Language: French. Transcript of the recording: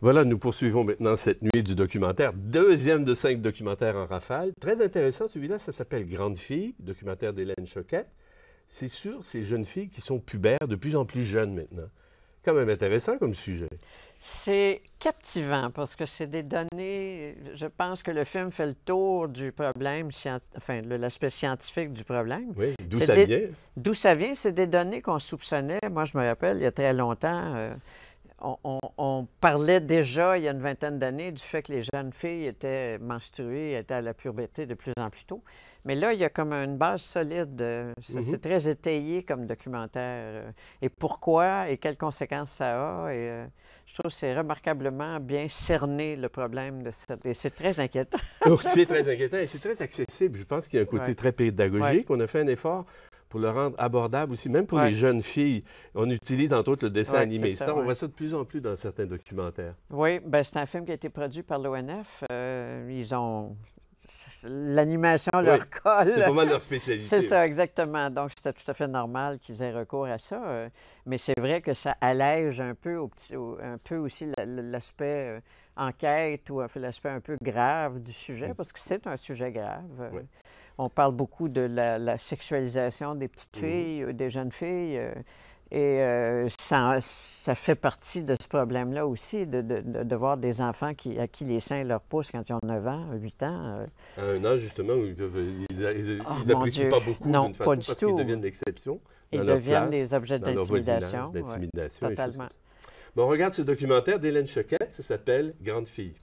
Voilà, nous poursuivons maintenant cette nuit du documentaire. Deuxième de 5 documentaires en rafale. Très intéressant, celui-là, ça s'appelle Grande fille, documentaire d'Hélène Choquette. C'est sur ces jeunes filles qui sont pubères, de plus en plus jeunes maintenant. Quand même intéressant comme sujet. C'est captivant parce que c'est des données. Je pense que le film fait le tour du problème, enfin, l'aspect scientifique du problème. Oui, d'où C'est ça vient? D'où ça vient? C'est des données qu'on soupçonnait. Moi, je me rappelle, il y a très longtemps, on parlait déjà, il y a une vingtaine d'années, du fait que les jeunes filles étaient menstruées, étaient à la puberté de plus en plus tôt. Mais là, il y a comme une base solide. C'est très étayé comme documentaire. Et pourquoi et quelles conséquences ça a. Et, je trouve que c'est remarquablement bien cerné le problème de cette... Et c'est très inquiétant. C'est très inquiétant et c'est très accessible. Je pense qu'il y a un côté très pédagogique. On a fait un effort pour le rendre abordable aussi, même pour les jeunes filles. On utilise entre autres le dessin animé. Ça, on voit ça de plus en plus dans certains documentaires. Oui, bien, c'est un film qui a été produit par l'ONF. Ils ont... L'animation leur colle. C'est pas mal leur spécialité. C'est ça, exactement. Donc, c'était tout à fait normal qu'ils aient recours à ça. Mais c'est vrai que ça allège un peu, un peu aussi l'aspect enquête ou l'aspect un peu grave du sujet, parce que c'est un sujet grave. On parle beaucoup de la sexualisation des petites filles, des jeunes filles. Et ça fait partie de ce problème-là aussi, de voir des enfants à qui les seins leur poussent quand ils ont 9 ans, 8 ans. À un âge, justement, où ils n'apprécient pas beaucoup d'une façon parce qu'ils deviennent l'exception. Ils deviennent des objets d'intimidation. D'intimidation. Totalement. Bon, on regarde ce documentaire d'Hélène Choquette, ça s'appelle Grande fille.